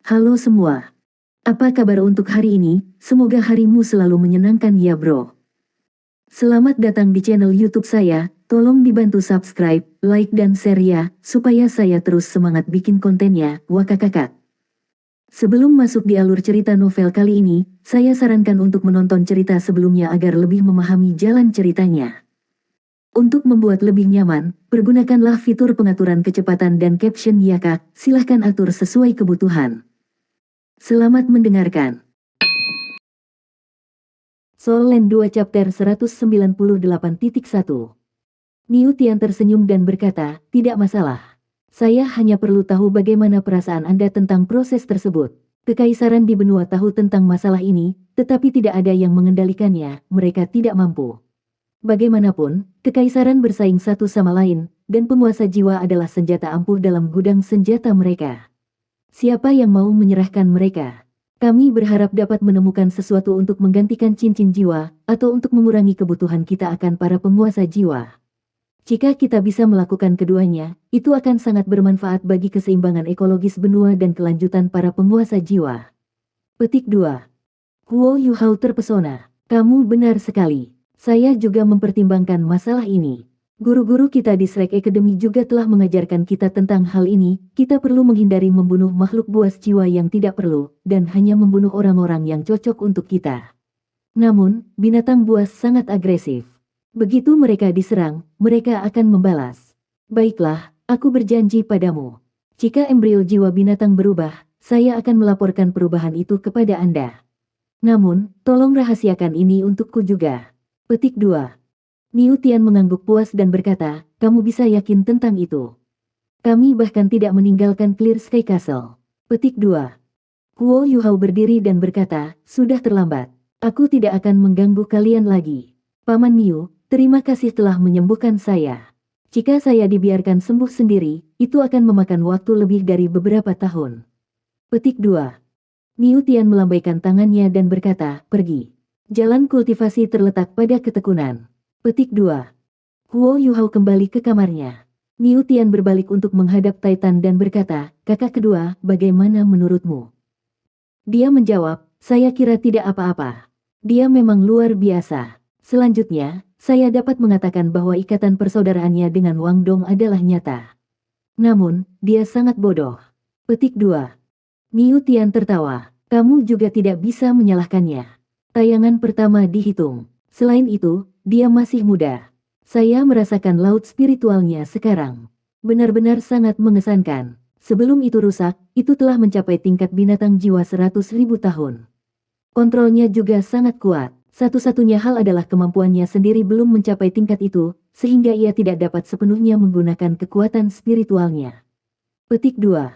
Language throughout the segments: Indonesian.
Halo semua. Apa kabar untuk hari ini? Semoga harimu selalu menyenangkan ya bro. Selamat datang di channel YouTube saya. Tolong dibantu subscribe, like dan share ya, supaya saya terus semangat bikin kontennya. Wakakakak. Sebelum masuk di alur cerita novel kali ini, saya sarankan untuk menonton cerita sebelumnya agar lebih memahami jalan ceritanya. Untuk membuat lebih nyaman, pergunakanlah fitur pengaturan kecepatan dan caption ya kak, silahkan atur sesuai kebutuhan. Selamat mendengarkan. Soul Land 2 Chapter 198.1. Niu Tian tersenyum dan berkata, tidak masalah. Saya hanya perlu tahu bagaimana perasaan Anda tentang proses tersebut. Kekaisaran di benua tahu tentang masalah ini, tetapi tidak ada yang mengendalikannya, mereka tidak mampu. Bagaimanapun, kekaisaran bersaing satu sama lain, dan penguasa jiwa adalah senjata ampuh dalam gudang senjata mereka. Siapa yang mau menyerahkan mereka? Kami berharap dapat menemukan sesuatu untuk menggantikan cincin jiwa, atau untuk mengurangi kebutuhan kita akan para penguasa jiwa. Jika kita bisa melakukan keduanya, itu akan sangat bermanfaat bagi keseimbangan ekologis benua dan kelanjutan para penguasa jiwa. Petik 2. Huo Yuhao terpesona. Kamu benar sekali. Saya juga mempertimbangkan masalah ini. Guru-guru kita di Shrek Academy juga telah mengajarkan kita tentang hal ini. Kita perlu menghindari membunuh makhluk buas jiwa yang tidak perlu, dan hanya membunuh orang-orang yang cocok untuk kita. Namun, binatang buas sangat agresif. Begitu mereka diserang, mereka akan membalas. Baiklah, aku berjanji padamu. Jika embrio jiwa binatang berubah, saya akan melaporkan perubahan itu kepada Anda. Namun, tolong rahasiakan ini untukku juga. Petik 2. Niu Tian mengangguk puas dan berkata, kamu bisa yakin tentang itu. Kami bahkan tidak meninggalkan Clear Sky Castle. Petik 2. Huo Yuhao berdiri dan berkata, sudah terlambat. Aku tidak akan mengganggu kalian lagi. Paman Niu, terima kasih telah menyembuhkan saya. Jika saya dibiarkan sembuh sendiri, itu akan memakan waktu lebih dari beberapa tahun. Petik 2. Niu Tian melambaikan tangannya dan berkata, pergi. Jalan kultivasi terletak pada ketekunan. Petik 2. Huo Yuhao kembali ke kamarnya. Niu Tian berbalik untuk menghadap Titan dan berkata, kakak kedua, bagaimana menurutmu? Dia menjawab, saya kira tidak apa-apa. Dia memang luar biasa. Selanjutnya, saya dapat mengatakan bahwa ikatan persaudaraannya dengan Wang Dong adalah nyata. Namun, dia sangat bodoh. Petik 2. Niu Tian tertawa. Kamu juga tidak bisa menyalahkannya. Tayangan pertama dihitung. Selain itu, dia masih muda. Saya merasakan laut spiritualnya sekarang. Benar-benar sangat mengesankan. Sebelum itu rusak, itu telah mencapai tingkat binatang jiwa 100.000 tahun. Kontrolnya juga sangat kuat. Satu-satunya hal adalah kemampuannya sendiri belum mencapai tingkat itu, sehingga ia tidak dapat sepenuhnya menggunakan kekuatan spiritualnya. Petik 2.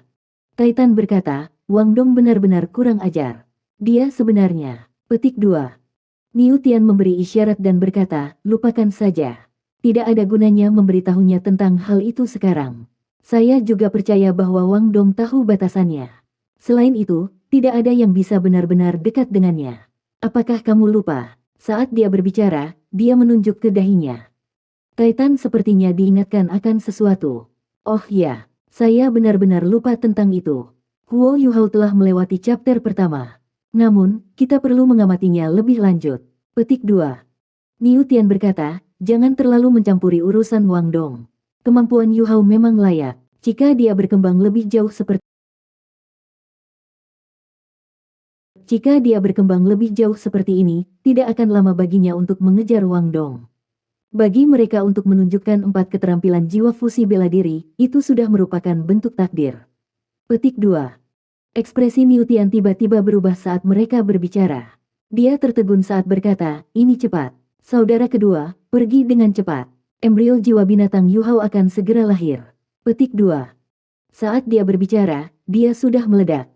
Titan berkata, Wang Dong benar-benar kurang ajar. Dia sebenarnya. Petik 2. Niu Tian memberi isyarat dan berkata, lupakan saja. Tidak ada gunanya memberitahunya tentang hal itu sekarang. Saya juga percaya bahwa Wang Dong tahu batasannya. Selain itu, tidak ada yang bisa benar-benar dekat dengannya. Apakah kamu lupa? Saat dia berbicara, dia menunjuk ke dahinya. Titan sepertinya diingatkan akan sesuatu. Oh ya, saya benar-benar lupa tentang itu. Huo Yuhao telah melewati chapter pertama. Namun, kita perlu mengamatinya lebih lanjut. Petik 2. Niu Tian berkata, jangan terlalu mencampuri urusan Wang Dong. Kemampuan Yuhao memang layak. Jika dia berkembang lebih jauh seperti ini, tidak akan lama baginya untuk mengejar Wang Dong. Bagi mereka untuk menunjukkan 4 keterampilan jiwa fusi bela diri, itu sudah merupakan bentuk takdir. Petik 2. Ekspresi Niu Tian tiba-tiba berubah saat mereka berbicara. Dia tertegun saat berkata, ini cepat. Saudara kedua, pergi dengan cepat. Embrio jiwa binatang Yuhao akan segera lahir. Petik 2. Saat dia berbicara, dia sudah meledak.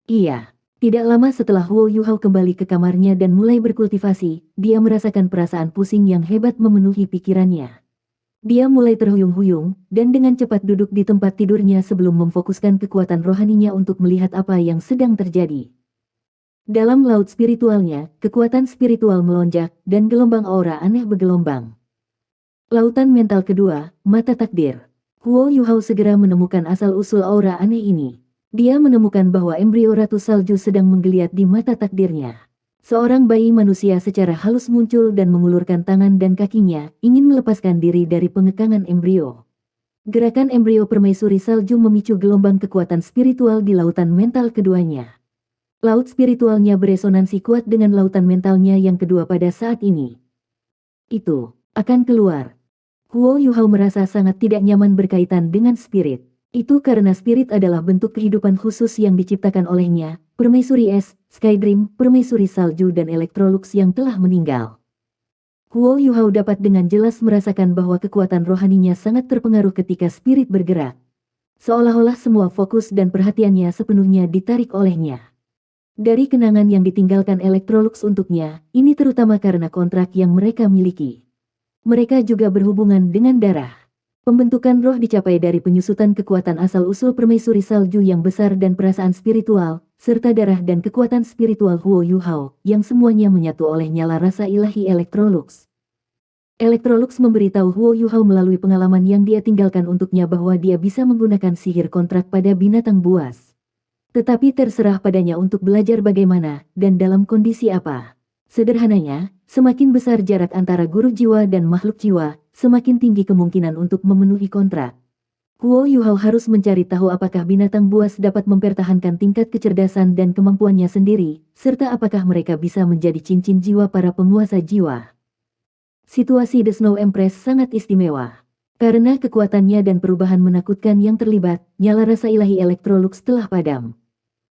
Iya. Tidak lama setelah Huo Yuhao kembali ke kamarnya dan mulai berkultivasi, dia merasakan perasaan pusing yang hebat memenuhi pikirannya. Dia mulai terhuyung-huyung, dan dengan cepat duduk di tempat tidurnya sebelum memfokuskan kekuatan rohaninya untuk melihat apa yang sedang terjadi. Dalam laut spiritualnya, kekuatan spiritual melonjak, dan gelombang aura aneh bergelombang. Lautan mental kedua, mata takdir. Huo Yuhao segera menemukan asal-usul aura aneh ini. Dia menemukan bahwa embrio Ratu Salju sedang menggeliat di mata takdirnya. Seorang bayi manusia secara halus muncul dan mengulurkan tangan dan kakinya, ingin melepaskan diri dari pengekangan embrio. Gerakan embrio permaisuri salju memicu gelombang kekuatan spiritual di lautan mental keduanya. Laut spiritualnya beresonansi kuat dengan lautan mentalnya yang kedua pada saat ini. Itu akan keluar. Huo Yuhao merasa sangat tidak nyaman berkaitan dengan spirit. Itu karena spirit adalah bentuk kehidupan khusus yang diciptakan olehnya, permaisuri es, Skydream, permaisuri salju dan Electrolux yang telah meninggal. Huo Yuhao dapat dengan jelas merasakan bahwa kekuatan rohaninya sangat terpengaruh ketika spirit bergerak. Seolah-olah semua fokus dan perhatiannya sepenuhnya ditarik olehnya. Dari kenangan yang ditinggalkan Electrolux untuknya, ini terutama karena kontrak yang mereka miliki. Mereka juga berhubungan dengan darah. Pembentukan roh dicapai dari penyusutan kekuatan asal-usul permaisuri salju yang besar dan perasaan spiritual, serta darah dan kekuatan spiritual Huo Yuhao, yang semuanya menyatu oleh nyala rasa ilahi Electrolux. Electrolux memberitahu Huo Yuhao melalui pengalaman yang dia tinggalkan untuknya bahwa dia bisa menggunakan sihir kontrak pada binatang buas. Tetapi terserah padanya untuk belajar bagaimana, dan dalam kondisi apa. Sederhananya, semakin besar jarak antara guru jiwa dan makhluk jiwa, semakin tinggi kemungkinan untuk memenuhi kontrak. Huo Yuhao harus mencari tahu apakah binatang buas dapat mempertahankan tingkat kecerdasan dan kemampuannya sendiri, serta apakah mereka bisa menjadi cincin jiwa para penguasa jiwa. Situasi The Snow Empress sangat istimewa. Karena kekuatannya dan perubahan menakutkan yang terlibat, nyala rasa ilahi Electrolux telah padam.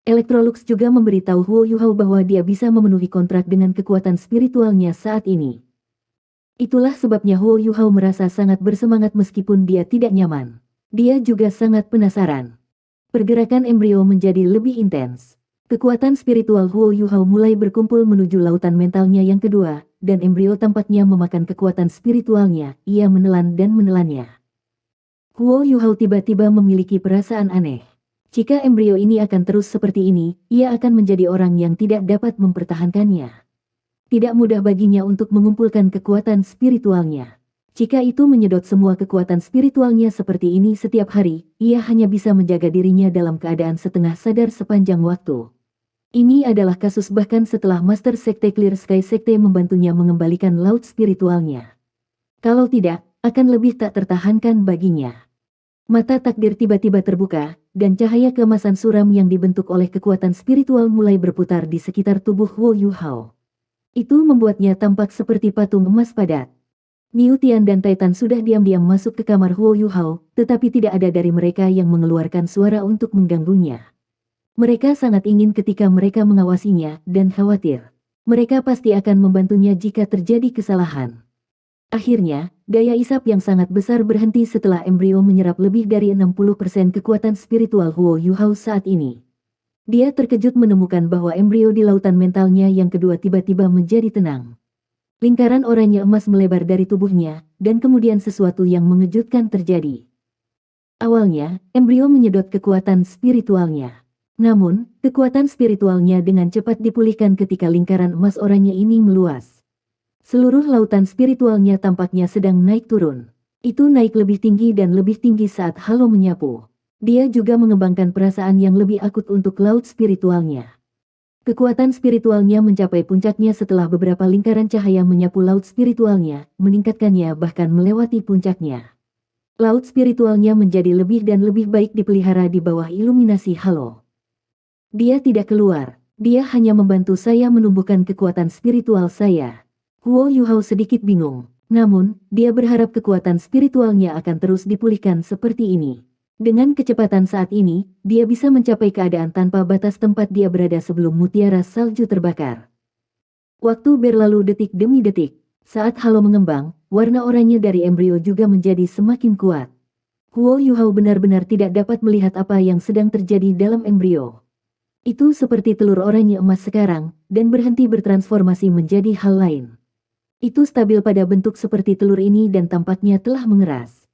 Electrolux juga memberitahu Huo Yuhao bahwa dia bisa memenuhi kontrak dengan kekuatan spiritualnya saat ini. Itulah sebabnya Huo Yuhao merasa sangat bersemangat meskipun dia tidak nyaman. Dia juga sangat penasaran. Pergerakan embrio menjadi lebih intens. Kekuatan spiritual Huo Yuhao mulai berkumpul menuju lautan mentalnya yang kedua, dan embrio tampaknya memakan kekuatan spiritualnya. Ia menelan dan menelannya. Huo Yuhao tiba-tiba memiliki perasaan aneh. Jika embrio ini akan terus seperti ini, ia akan menjadi orang yang tidak dapat mempertahankannya. Tidak mudah baginya untuk mengumpulkan kekuatan spiritualnya. Jika itu menyedot semua kekuatan spiritualnya seperti ini setiap hari, ia hanya bisa menjaga dirinya dalam keadaan setengah sadar sepanjang waktu. Ini adalah kasus bahkan setelah Master Sekte Clear Sky Sekte membantunya mengembalikan laut spiritualnya. Kalau tidak, akan lebih tak tertahankan baginya. Mata takdir tiba-tiba terbuka, dan cahaya keemasan suram yang dibentuk oleh kekuatan spiritual mulai berputar di sekitar tubuh Huo Yuhao. Itu membuatnya tampak seperti patung emas padat. Niu Tian dan Titan sudah diam-diam masuk ke kamar Huo Yuhao, tetapi tidak ada dari mereka yang mengeluarkan suara untuk mengganggunya. Mereka sangat ingin ketika mereka mengawasinya, dan khawatir. Mereka pasti akan membantunya jika terjadi kesalahan. Akhirnya, daya isap yang sangat besar berhenti setelah embrio menyerap lebih dari 60% kekuatan spiritual Huo Yuhao saat ini. Dia terkejut menemukan bahwa embrio di lautan mentalnya yang kedua tiba-tiba menjadi tenang. Lingkaran oranye emas melebar dari tubuhnya, dan kemudian sesuatu yang mengejutkan terjadi. Awalnya, embrio menyedot kekuatan spiritualnya. Namun, kekuatan spiritualnya dengan cepat dipulihkan ketika lingkaran emas oranye ini meluas. Seluruh lautan spiritualnya tampaknya sedang naik turun. Itu naik lebih tinggi dan lebih tinggi saat Halo menyapu. Dia juga mengembangkan perasaan yang lebih akut untuk laut spiritualnya. Kekuatan spiritualnya mencapai puncaknya setelah beberapa lingkaran cahaya menyapu laut spiritualnya, meningkatkannya bahkan melewati puncaknya. Laut spiritualnya menjadi lebih dan lebih baik dipelihara di bawah iluminasi Halo. Dia tidak keluar, dia hanya membantu saya menumbuhkan kekuatan spiritual saya. Huo Yuhao sedikit bingung, namun, dia berharap kekuatan spiritualnya akan terus dipulihkan seperti ini. Dengan kecepatan saat ini, dia bisa mencapai keadaan tanpa batas tempat dia berada sebelum mutiara salju terbakar. Waktu berlalu detik demi detik. Saat Halo mengembang, warna oranye dari embrio juga menjadi semakin kuat. Huo Yuhao benar-benar tidak dapat melihat apa yang sedang terjadi dalam embrio. Itu seperti telur oranye emas sekarang, dan berhenti bertransformasi menjadi hal lain. Itu stabil pada bentuk seperti telur ini dan tampaknya telah mengeras.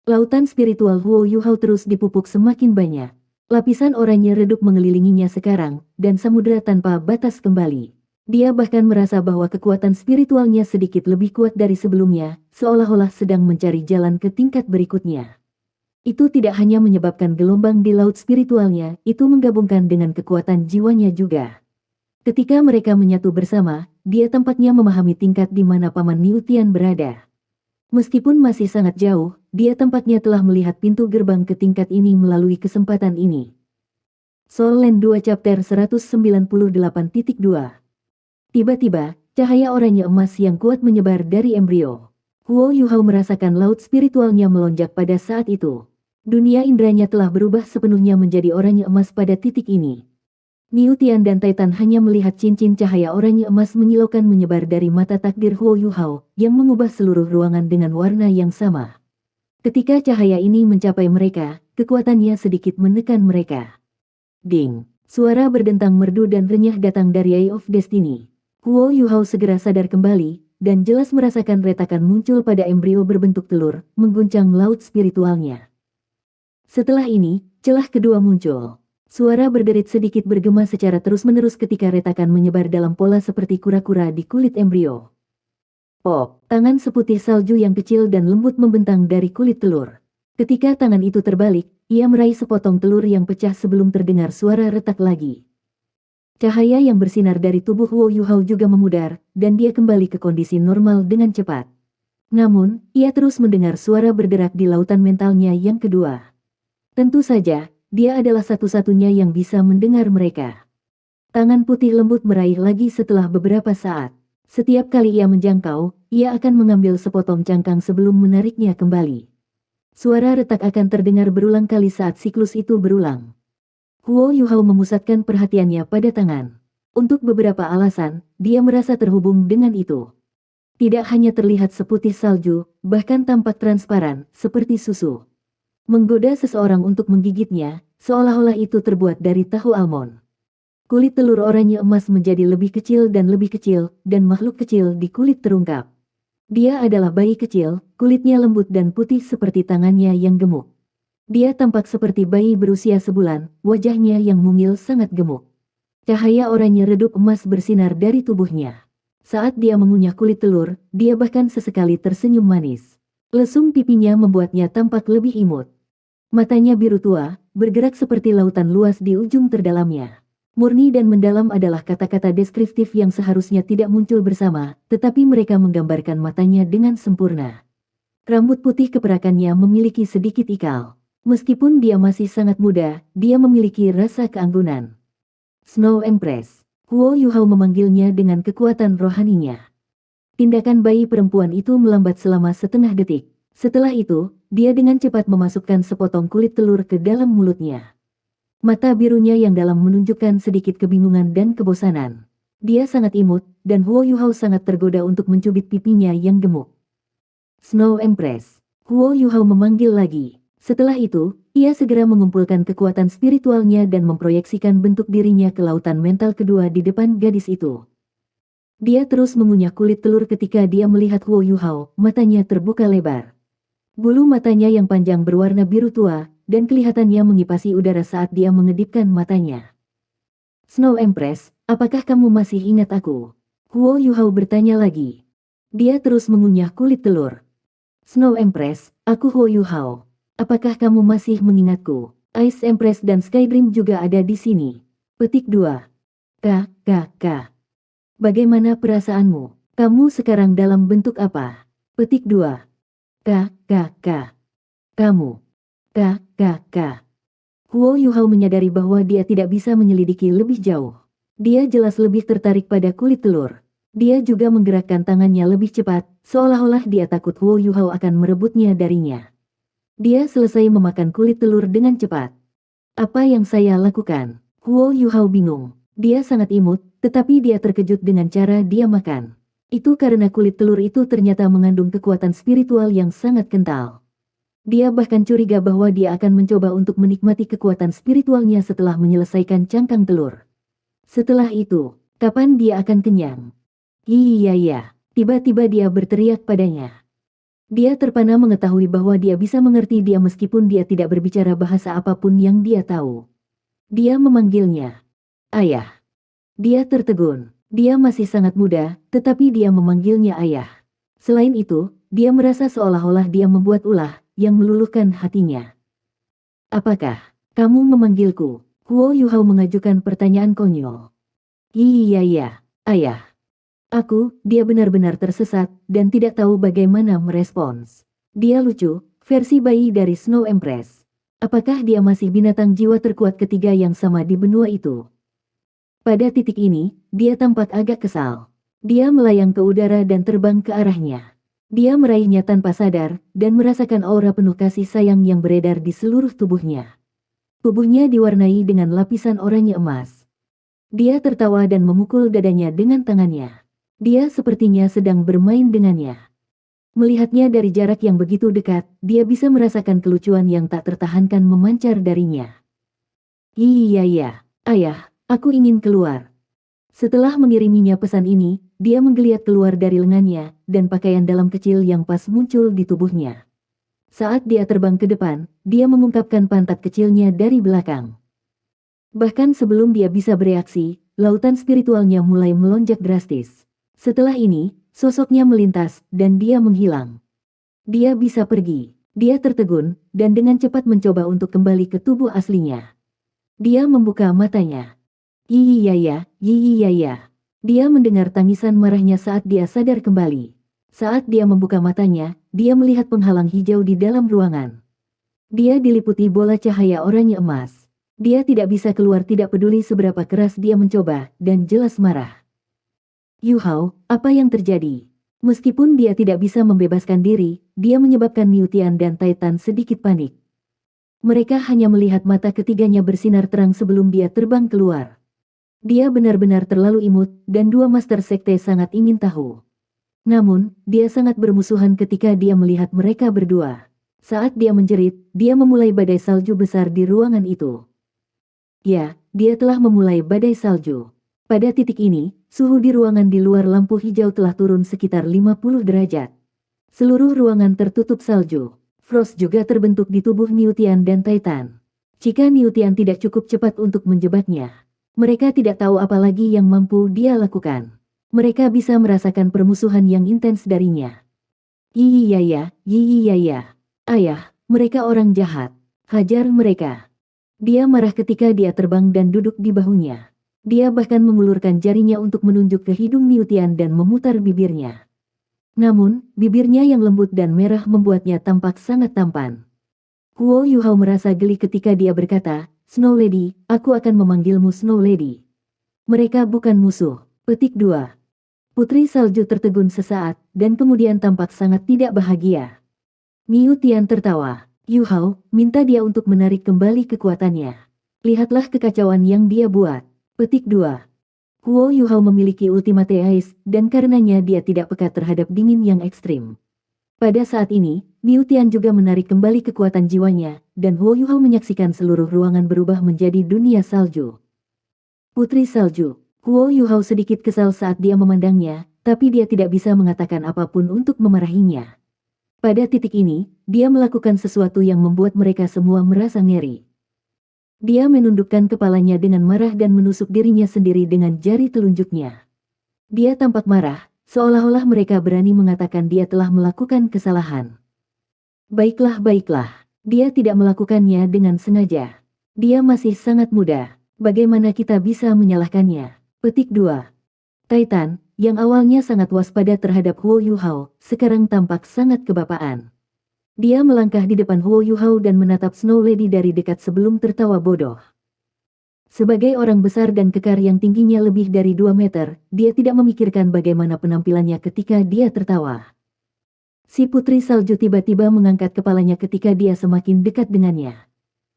Lautan spiritual Huo Yuhao terus dipupuk semakin banyak. Lapisan oranye redup mengelilinginya sekarang, dan samudera tanpa batas kembali. Dia bahkan merasa bahwa kekuatan spiritualnya sedikit lebih kuat dari sebelumnya, seolah-olah sedang mencari jalan ke tingkat berikutnya. Itu tidak hanya menyebabkan gelombang di laut spiritualnya, itu menggabungkan dengan kekuatan jiwanya juga. Ketika mereka menyatu bersama, dia tampaknya memahami tingkat di mana Paman Niu Tian berada. Meskipun masih sangat jauh, dia tampaknya telah melihat pintu gerbang ke tingkat ini melalui kesempatan ini. Soul Land 2 Chapter 198.2. Tiba-tiba, cahaya oranye emas yang kuat menyebar dari embrio. Huo Yuhao merasakan laut spiritualnya melonjak pada saat itu. Dunia indranya telah berubah sepenuhnya menjadi oranye emas pada titik ini. Niu Tian dan Titan hanya melihat cincin cahaya oranye emas menyilaukan menyebar dari mata takdir Huo Yuhao, yang mengubah seluruh ruangan dengan warna yang sama. Ketika cahaya ini mencapai mereka, kekuatannya sedikit menekan mereka. Ding! Suara berdentang merdu dan renyah datang dari Eye of Destiny. Huo Yuhao segera sadar kembali, dan jelas merasakan retakan muncul pada embrio berbentuk telur, mengguncang laut spiritualnya. Setelah ini, celah kedua muncul. Suara berderit sedikit bergema secara terus-menerus ketika retakan menyebar dalam pola seperti kura-kura di kulit embrio. Pop, tangan seputih salju yang kecil dan lembut membentang dari kulit telur. Ketika tangan itu terbalik, ia meraih sepotong telur yang pecah sebelum terdengar suara retak lagi. Cahaya yang bersinar dari tubuh Huo Yuhao juga memudar, dan dia kembali ke kondisi normal dengan cepat. Namun, ia terus mendengar suara berderak di lautan mentalnya yang kedua. Tentu saja, dia adalah satu-satunya yang bisa mendengar mereka. Tangan putih lembut meraih lagi setelah beberapa saat. Setiap kali ia menjangkau, ia akan mengambil sepotong cangkang sebelum menariknya kembali. Suara retak akan terdengar berulang kali saat siklus itu berulang. Huo Yuhao memusatkan perhatiannya pada tangan. Untuk beberapa alasan, dia merasa terhubung dengan itu. Tidak hanya terlihat seputih salju, bahkan tampak transparan, seperti susu. Menggoda seseorang untuk menggigitnya, seolah-olah itu terbuat dari tahu almond. Kulit telur oranye emas menjadi lebih kecil, dan makhluk kecil di kulit terungkap. Dia adalah bayi kecil, kulitnya lembut dan putih seperti tangannya yang gemuk. Dia tampak seperti bayi berusia sebulan, wajahnya yang mungil sangat gemuk. Cahaya oranye redup emas bersinar dari tubuhnya. Saat dia mengunyah kulit telur, dia bahkan sesekali tersenyum manis. Lesung pipinya membuatnya tampak lebih imut. Matanya biru tua, bergerak seperti lautan luas di ujung terdalamnya. Murni dan mendalam adalah kata-kata deskriptif yang seharusnya tidak muncul bersama, tetapi mereka menggambarkan matanya dengan sempurna. Rambut putih keperakannya memiliki sedikit ikal. Meskipun dia masih sangat muda, dia memiliki rasa keanggunan. Snow Empress. Huo Yuhao memanggilnya dengan kekuatan rohaninya. Tindakan bayi perempuan itu melambat selama setengah detik. Setelah itu, dia dengan cepat memasukkan sepotong kulit telur ke dalam mulutnya. Mata birunya yang dalam menunjukkan sedikit kebingungan dan kebosanan. Dia sangat imut, dan Huo Yuhao sangat tergoda untuk mencubit pipinya yang gemuk. Snow Empress. Huo Yuhao memanggil lagi. Setelah itu, ia segera mengumpulkan kekuatan spiritualnya dan memproyeksikan bentuk dirinya ke lautan mental kedua di depan gadis itu. Dia terus mengunyah kulit telur ketika dia melihat Huo Yuhao, matanya terbuka lebar. Bulu matanya yang panjang berwarna biru tua, dan kelihatannya mengipasi udara saat dia mengedipkan matanya. Snow Empress, apakah kamu masih ingat aku? Huo Yuhao bertanya lagi. Dia terus mengunyah kulit telur. Snow Empress, aku Huo Yuhao. Apakah kamu masih mengingatku? Ice Empress dan Skydream juga ada di sini. Petik 2. K. Bagaimana perasaanmu? Kamu sekarang dalam bentuk apa? Petik 2. K. Kamu. K. Huo Yuhao menyadari bahwa dia tidak bisa menyelidiki lebih jauh. Dia jelas lebih tertarik pada kulit telur. Dia juga menggerakkan tangannya lebih cepat, seolah-olah dia takut Huo Yuhao akan merebutnya darinya. Dia selesai memakan kulit telur dengan cepat. Apa yang saya lakukan? Huo Yuhao bingung. Dia sangat imut, tetapi dia terkejut dengan cara dia makan. Itu karena kulit telur itu ternyata mengandung kekuatan spiritual yang sangat kental. Dia bahkan curiga bahwa dia akan mencoba untuk menikmati kekuatan spiritualnya setelah menyelesaikan cangkang telur. Setelah itu, kapan dia akan kenyang? Iya. Tiba-tiba dia berteriak padanya. Dia terpana mengetahui bahwa dia bisa mengerti dia meskipun dia tidak berbicara bahasa apapun yang dia tahu. Dia memanggilnya ayah. Dia tertegun. Dia masih sangat muda, tetapi dia memanggilnya ayah. Selain itu, dia merasa seolah-olah dia membuat ulah yang meluluhkan hatinya. Apakah kamu memanggilku? Huo Yuhao mengajukan pertanyaan konyol. Iya, ayah. Dia benar-benar tersesat dan tidak tahu bagaimana merespons. Dia lucu, versi bayi dari Snow Empress. Apakah dia masih binatang jiwa terkuat ketiga yang sama di benua itu? Pada titik ini, dia tampak agak kesal. Dia melayang ke udara dan terbang ke arahnya. Dia meraihnya tanpa sadar, dan merasakan aura penuh kasih sayang yang beredar di seluruh tubuhnya. Tubuhnya diwarnai dengan lapisan oranye emas. Dia tertawa dan memukul dadanya dengan tangannya. Dia sepertinya sedang bermain dengannya. Melihatnya dari jarak yang begitu dekat, dia bisa merasakan kelucuan yang tak tertahankan memancar darinya. Iya, ayah, aku ingin keluar. Setelah mengiriminya pesan ini, dia menggeliat keluar dari lengannya, dan pakaian dalam kecil yang pas muncul di tubuhnya. Saat dia terbang ke depan, dia mengungkapkan pantat kecilnya dari belakang. Bahkan sebelum dia bisa bereaksi, lautan spiritualnya mulai melonjak drastis. Setelah ini, sosoknya melintas, dan dia menghilang. Dia bisa pergi. Dia tertegun, dan dengan cepat mencoba untuk kembali ke tubuh aslinya. Dia membuka matanya. Iya. Dia mendengar tangisan marahnya saat dia sadar kembali. Saat dia membuka matanya, dia melihat penghalang hijau di dalam ruangan. Dia diliputi bola cahaya oranye emas. Dia tidak bisa keluar tidak peduli seberapa keras dia mencoba, dan jelas marah. Yu Hao, apa yang terjadi? Meskipun dia tidak bisa membebaskan diri, dia menyebabkan Niu Tian dan Titan sedikit panik. Mereka hanya melihat mata ketiganya bersinar terang sebelum dia terbang keluar. Dia benar-benar terlalu imut, dan dua master sekte sangat ingin tahu. Namun, dia sangat bermusuhan ketika dia melihat mereka berdua. Saat dia menjerit, dia memulai badai salju besar di ruangan itu. Ya, dia telah memulai badai salju. Pada titik ini, suhu di ruangan di luar lampu hijau telah turun sekitar 50 derajat. Seluruh ruangan tertutup salju. Frost juga terbentuk di tubuh Niu Tian dan Titan. Jika Niu Tian tidak cukup cepat untuk menjebaknya, mereka tidak tahu apa lagi yang mampu dia lakukan. Mereka bisa merasakan permusuhan yang intens darinya. Iya. Ayah, mereka orang jahat. Hajar mereka. Dia marah ketika dia terbang dan duduk di bahunya. Dia bahkan mengulurkan jarinya untuk menunjuk ke hidung Niu Tian dan memutar bibirnya. Namun, bibirnya yang lembut dan merah membuatnya tampak sangat tampan. Huo Yuhao merasa geli ketika dia berkata, Snow Lady, aku akan memanggilmu Snow Lady. Mereka bukan musuh. Petik 2. Putri Salju tertegun sesaat, dan kemudian tampak sangat tidak bahagia. Niu Tian tertawa. Yuhao, minta dia untuk menarik kembali kekuatannya. Lihatlah kekacauan yang dia buat. Petik 2. Huo Yuhao memiliki ultimate ice, dan karenanya dia tidak peka terhadap dingin yang ekstrim. Pada saat ini, Niu Tian juga menarik kembali kekuatan jiwanya, dan Huo Yuhao menyaksikan seluruh ruangan berubah menjadi dunia salju. Putri Salju. Huo Yuhao sedikit kesal saat dia memandangnya, tapi dia tidak bisa mengatakan apapun untuk memarahinya. Pada titik ini, dia melakukan sesuatu yang membuat mereka semua merasa ngeri. Dia menundukkan kepalanya dengan marah dan menusuk dirinya sendiri dengan jari telunjuknya. Dia tampak marah, seolah-olah mereka berani mengatakan dia telah melakukan kesalahan. Baiklah. Dia tidak melakukannya dengan sengaja. Dia masih sangat muda. Bagaimana kita bisa menyalahkannya? Petik 2. Titan, yang awalnya sangat waspada terhadap Huo Yuhao, sekarang tampak sangat kebapaan. Dia melangkah di depan Huo Yuhao dan menatap Snow Lady dari dekat sebelum tertawa bodoh. Sebagai orang besar dan kekar yang tingginya lebih dari 2 meter, dia tidak memikirkan bagaimana penampilannya ketika dia tertawa. Si Putri Salju tiba-tiba mengangkat kepalanya ketika dia semakin dekat dengannya.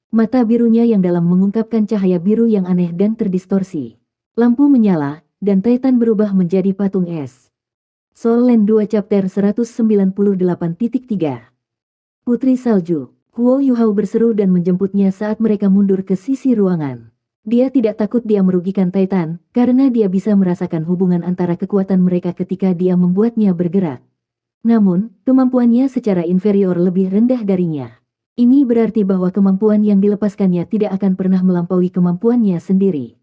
Mata birunya yang dalam mengungkapkan cahaya biru yang aneh dan terdistorsi. Lampu menyala, dan Titan berubah menjadi patung es. Soul Land 2 Chapter 198.3. Putri Salju. Huo Yuhao berseru dan menjemputnya saat mereka mundur ke sisi ruangan. Dia tidak takut dia merugikan Titan, karena dia bisa merasakan hubungan antara kekuatan mereka ketika dia membuatnya bergerak. Namun, kemampuannya secara inferior lebih rendah darinya. Ini berarti bahwa kemampuan yang dilepaskannya tidak akan pernah melampaui kemampuannya sendiri.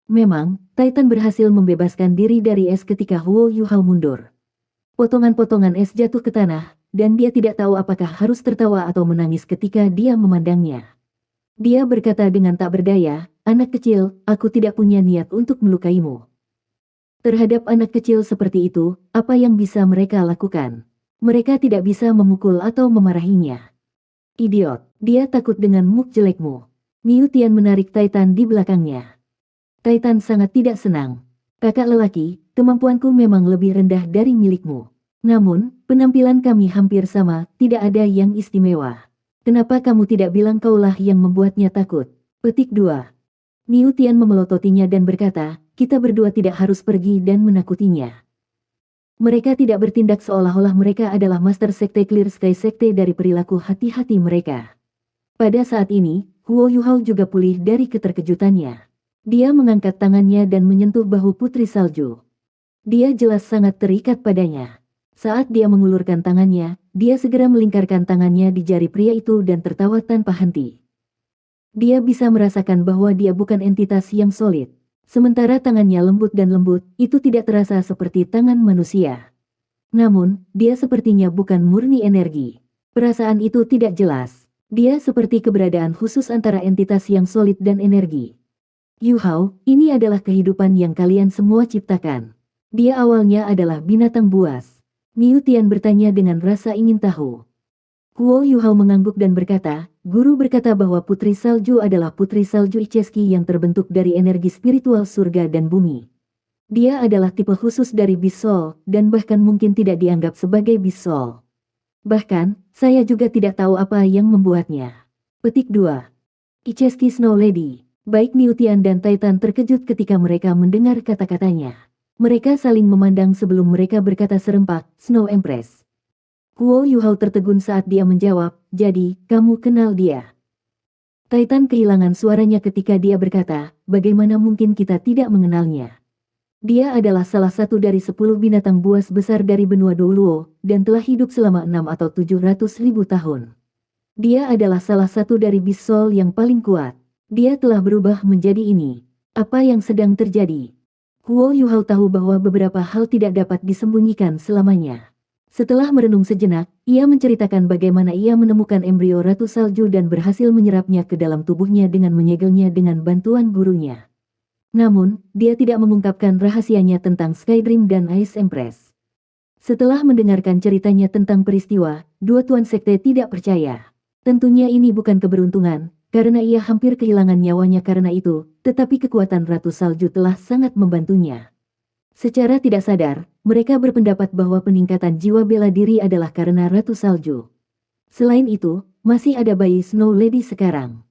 Memang, Titan berhasil membebaskan diri dari es ketika Huo Yuhao mundur. Potongan-potongan es jatuh ke tanah, dan dia tidak tahu apakah harus tertawa atau menangis ketika dia memandangnya. Dia berkata dengan tak berdaya, anak kecil, aku tidak punya niat untuk melukaimu. Terhadap anak kecil seperti itu, apa yang bisa mereka lakukan? Mereka tidak bisa memukul atau memarahinya. Idiot, dia takut dengan muk jelekmu. Miu Tian menarik Titan di belakangnya. Titan sangat tidak senang. Kakak lelaki, kemampuanku memang lebih rendah dari milikmu. Namun, penampilan kami hampir sama, tidak ada yang istimewa. Kenapa kamu tidak bilang kaulah yang membuatnya takut? Petik 2. Miu Tian memelototinya dan berkata, kita berdua tidak harus pergi dan menakutinya. Mereka tidak bertindak seolah-olah mereka adalah Master Sekte Clear Sky Sekte dari perilaku hati-hati mereka. Pada saat ini, Huo Yuhao juga pulih dari keterkejutannya. Dia mengangkat tangannya dan menyentuh bahu Putri Salju. Dia jelas sangat terikat padanya. Saat dia mengulurkan tangannya, dia segera melingkarkan tangannya di jari pria itu dan tertawa tanpa henti. Dia bisa merasakan bahwa dia bukan entitas yang solid. Sementara tangannya lembut dan lembut, itu tidak terasa seperti tangan manusia. Namun, dia sepertinya bukan murni energi. Perasaan itu tidak jelas. Dia seperti keberadaan khusus antara entitas yang solid dan energi. Yu Hao, ini adalah kehidupan yang kalian semua ciptakan. Dia awalnya adalah binatang buas. Miu Tian bertanya dengan rasa ingin tahu. Huo Yu Hao mengangguk dan berkata, guru berkata bahwa Putri Salju adalah Putri Salju Icheski yang terbentuk dari energi spiritual surga dan bumi. Dia adalah tipe khusus dari Beast Soul, dan bahkan mungkin tidak dianggap sebagai Beast Soul. Bahkan, saya juga tidak tahu apa yang membuatnya. Petik 2. Icheski Snow Lady. Baik Miu Tian dan Titan terkejut ketika mereka mendengar kata-katanya. Mereka saling memandang sebelum mereka berkata serempak, Snow Empress. Huo Yu Hao tertegun saat dia menjawab, jadi, kamu kenal dia. Titan kehilangan suaranya ketika dia berkata, bagaimana mungkin kita tidak mengenalnya. Dia adalah salah satu dari 10 binatang buas besar dari benua Douluo, dan telah hidup selama 6 atau 700.000 tahun. Dia adalah salah satu dari Beast Soul yang paling kuat. Dia telah berubah menjadi ini. Apa yang sedang terjadi? Huo Yu Hao tahu bahwa beberapa hal tidak dapat disembunyikan selamanya. Setelah merenung sejenak, ia menceritakan bagaimana ia menemukan embrio Ratu Salju dan berhasil menyerapnya ke dalam tubuhnya dengan menyegelnya dengan bantuan gurunya. Namun, dia tidak mengungkapkan rahasianya tentang Skydream dan Ice Empress. Setelah mendengarkan ceritanya tentang peristiwa, dua tuan sekte tidak percaya. Tentunya ini bukan keberuntungan, karena ia hampir kehilangan nyawanya karena itu, tetapi kekuatan Ratu Salju telah sangat membantunya. Secara tidak sadar, mereka berpendapat bahwa peningkatan jiwa bela diri adalah karena Ratu Salju. Selain itu, masih ada bayi Snow Lady sekarang.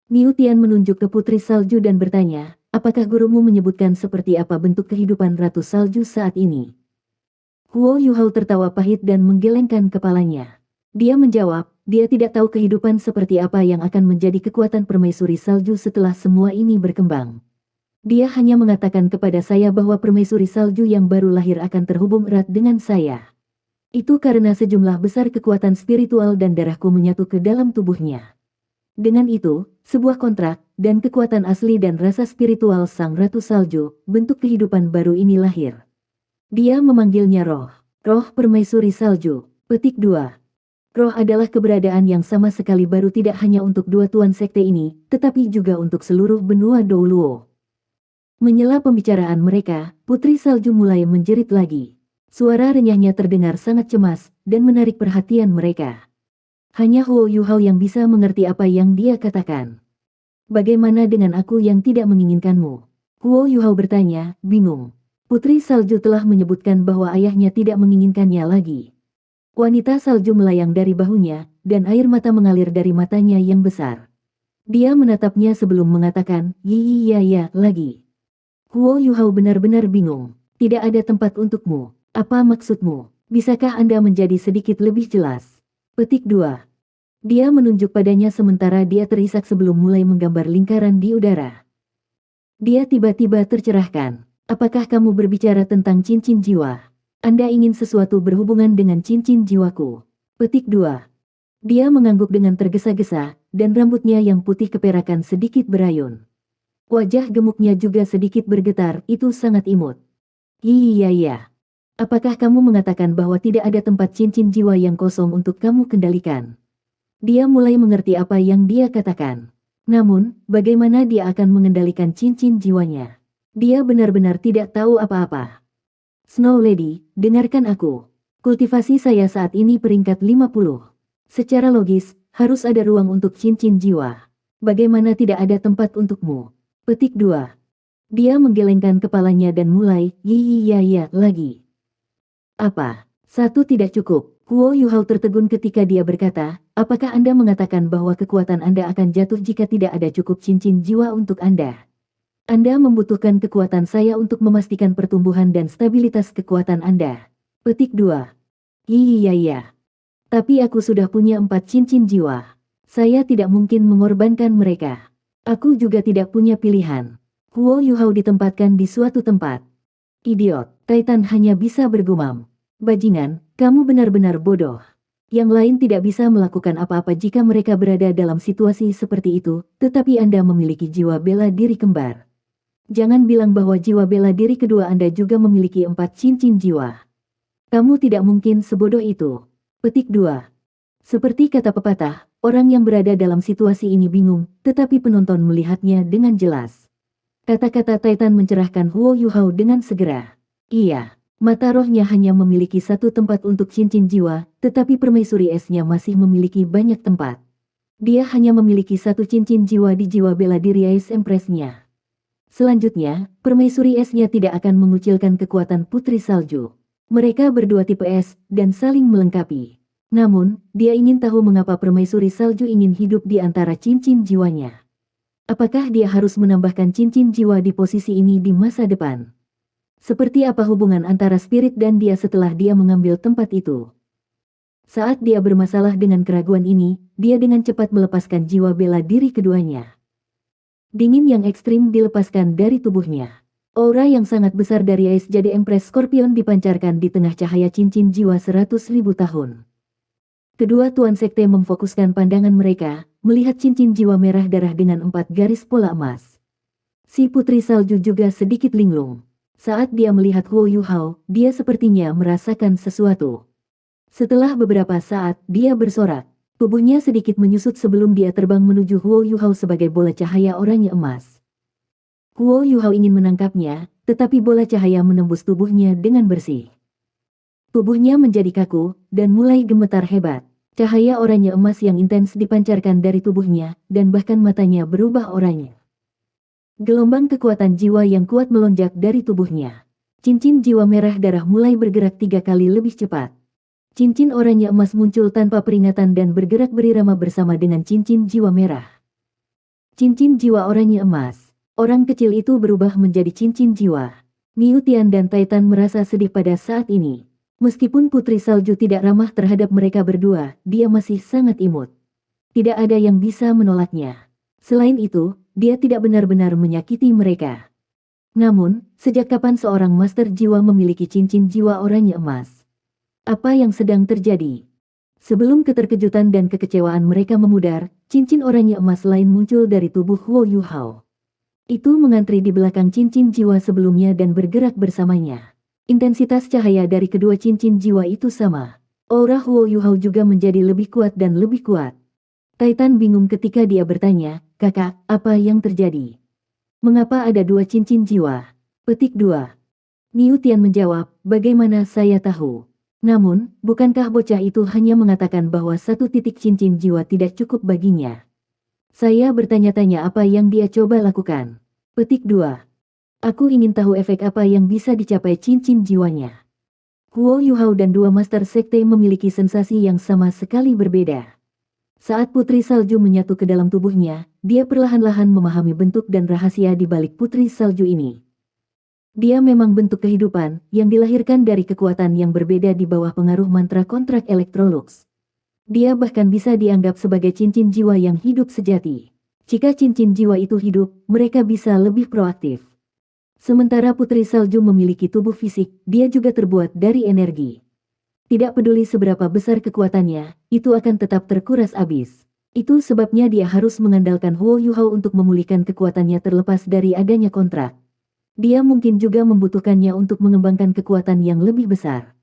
Miu Tian menunjuk ke Putri Salju dan bertanya, apakah gurumu menyebutkan seperti apa bentuk kehidupan Ratu Salju saat ini? Huo Yu Hao tertawa pahit dan menggelengkan kepalanya. Dia menjawab, dia tidak tahu kehidupan seperti apa yang akan menjadi kekuatan permaisuri salju setelah semua ini berkembang. Dia hanya mengatakan kepada saya bahwa permaisuri salju yang baru lahir akan terhubung erat dengan saya. Itu karena sejumlah besar kekuatan spiritual dan darahku menyatu ke dalam tubuhnya. Dengan itu, sebuah kontrak, dan kekuatan asli dan rasa spiritual sang Ratu Salju, bentuk kehidupan baru ini lahir. Dia memanggilnya roh. Roh permaisuri salju. Petik 2. Roh adalah keberadaan yang sama sekali baru tidak hanya untuk dua tuan sekte ini, tetapi juga untuk seluruh benua Douluo. Menyela pembicaraan mereka, Putri Salju mulai menjerit lagi. Suara renyahnya terdengar sangat cemas, dan menarik perhatian mereka. Hanya Huo Yu Hao yang bisa mengerti apa yang dia katakan. Bagaimana dengan aku yang tidak menginginkanmu? Huo Yu Hao bertanya, bingung. Putri Salju telah menyebutkan bahwa ayahnya tidak menginginkannya lagi. Wanita salju melayang dari bahunya, dan air mata mengalir dari matanya yang besar. Dia menatapnya sebelum mengatakan, ya lagi. Huo Yu Hao benar-benar bingung. Tidak ada tempat untukmu. Apa maksudmu? Bisakah Anda menjadi sedikit lebih jelas? Petik 2. Dia menunjuk padanya sementara dia terisak sebelum mulai menggambar lingkaran di udara. Dia tiba-tiba tercerahkan. Apakah kamu berbicara tentang cincin jiwa? Anda ingin sesuatu berhubungan dengan cincin jiwaku. Petik 2. Dia mengangguk dengan tergesa-gesa, dan rambutnya yang putih keperakan sedikit berayun. Wajah gemuknya juga sedikit bergetar, itu sangat imut. Iya. Apakah kamu mengatakan bahwa tidak ada tempat cincin jiwa yang kosong untuk kamu kendalikan? Dia mulai mengerti apa yang dia katakan. Namun, bagaimana dia akan mengendalikan cincin jiwanya? Dia benar-benar tidak tahu apa-apa. Snow Lady, dengarkan aku. Kultivasi saya saat ini peringkat 50. Secara logis, harus ada ruang untuk cincin jiwa. Bagaimana tidak ada tempat untukmu? Petik 2. Dia menggelengkan kepalanya dan mulai, iya lagi. Apa? Satu tidak cukup. Huo Yuhao tertegun ketika dia berkata, apakah Anda mengatakan bahwa kekuatan Anda akan jatuh jika tidak ada cukup cincin jiwa untuk Anda? Anda membutuhkan kekuatan saya untuk memastikan pertumbuhan dan stabilitas kekuatan Anda. Petik 2. Iya. Tapi aku sudah punya 4 cincin jiwa. Saya tidak mungkin mengorbankan mereka. Aku juga tidak punya pilihan. Huo Yuhao ditempatkan di suatu tempat. Idiot, Titan hanya bisa bergumam. Bajingan, kamu benar-benar bodoh. Yang lain tidak bisa melakukan apa-apa jika mereka berada dalam situasi seperti itu, tetapi Anda memiliki jiwa bela diri kembar. Jangan bilang bahwa jiwa bela diri kedua Anda juga memiliki 4 cincin jiwa. Kamu tidak mungkin sebodoh itu. Petik 2. Seperti kata pepatah, orang yang berada dalam situasi ini bingung, tetapi penonton melihatnya dengan jelas. Kata-kata Titan mencerahkan Huo Yuhao dengan segera. Iya. Mata rohnya hanya memiliki satu tempat untuk cincin jiwa, tetapi permaisuri esnya masih memiliki banyak tempat. Dia hanya memiliki satu cincin jiwa di jiwa bela diri Ice Empress-nya. Selanjutnya, permaisuri esnya tidak akan mengucilkan kekuatan Putri Salju. Mereka berdua tipe es, dan saling melengkapi. Namun, dia ingin tahu mengapa permaisuri salju ingin hidup di antara cincin jiwanya. Apakah dia harus menambahkan cincin jiwa di posisi ini di masa depan? Seperti apa hubungan antara spirit dan dia setelah dia mengambil tempat itu? Saat dia bermasalah dengan keraguan ini, dia dengan cepat melepaskan jiwa bela diri keduanya. Dingin yang ekstrim dilepaskan dari tubuhnya. Aura yang sangat besar dari Ice Jade Empress Scorpion dipancarkan di tengah cahaya cincin jiwa 100.000 tahun. Kedua tuan sekte memfokuskan pandangan mereka, melihat cincin jiwa merah darah dengan 4 garis pola emas. Si Putri Salju juga sedikit linglung. Saat dia melihat Huo Yuhao, dia sepertinya merasakan sesuatu. Setelah beberapa saat, dia bersorak. Tubuhnya sedikit menyusut sebelum dia terbang menuju Huo Yuhao sebagai bola cahaya oranye emas. Huo Yuhao ingin menangkapnya, tetapi bola cahaya menembus tubuhnya dengan bersih. Tubuhnya menjadi kaku, dan mulai gemetar hebat. Cahaya oranye emas yang intens dipancarkan dari tubuhnya, dan bahkan matanya berubah oranye. Gelombang kekuatan jiwa yang kuat melonjak dari tubuhnya. Cincin jiwa merah darah mulai bergerak 3 kali lebih cepat. Cincin oranye emas muncul tanpa peringatan dan bergerak berirama bersama dengan cincin jiwa merah. Cincin jiwa oranye emas. Orang kecil itu berubah menjadi cincin jiwa. Miu Tian dan Titan merasa sedih pada saat ini. Meskipun Putri Salju tidak ramah terhadap mereka berdua, dia masih sangat imut. Tidak ada yang bisa menolaknya. Selain itu, dia tidak benar-benar menyakiti mereka. Namun, sejak kapan seorang master jiwa memiliki cincin jiwa oranye emas? Apa yang sedang terjadi? Sebelum keterkejutan dan kekecewaan mereka memudar, cincin oranye emas lain muncul dari tubuh Huo Yuhao. Itu mengantri di belakang cincin jiwa sebelumnya dan bergerak bersamanya. Intensitas cahaya dari kedua cincin jiwa itu sama. Aura Huo Yuhao juga menjadi lebih kuat dan lebih kuat. Titan bingung ketika dia bertanya, kakak, apa yang terjadi? Mengapa ada 2 cincin jiwa? Petik 2. Miu Tian menjawab, bagaimana saya tahu? Namun, bukankah bocah itu hanya mengatakan bahwa 1 titik cincin jiwa tidak cukup baginya? Saya bertanya-tanya apa yang dia coba lakukan. Petik 2. Aku ingin tahu efek apa yang bisa dicapai cincin jiwanya. Huo Yuhao dan 2 master sekte memiliki sensasi yang sama sekali berbeda. Saat Putri Salju menyatu ke dalam tubuhnya, dia perlahan-lahan memahami bentuk dan rahasia di balik Putri Salju ini. Dia memang bentuk kehidupan, yang dilahirkan dari kekuatan yang berbeda di bawah pengaruh mantra kontrak Electrolux. Dia bahkan bisa dianggap sebagai cincin jiwa yang hidup sejati. Jika cincin jiwa itu hidup, mereka bisa lebih proaktif. Sementara Putri Salju memiliki tubuh fisik, dia juga terbuat dari energi. Tidak peduli seberapa besar kekuatannya, itu akan tetap terkuras habis. Itu sebabnya dia harus mengandalkan Huo Yuhao untuk memulihkan kekuatannya terlepas dari adanya kontrak. Dia mungkin juga membutuhkannya untuk mengembangkan kekuatan yang lebih besar.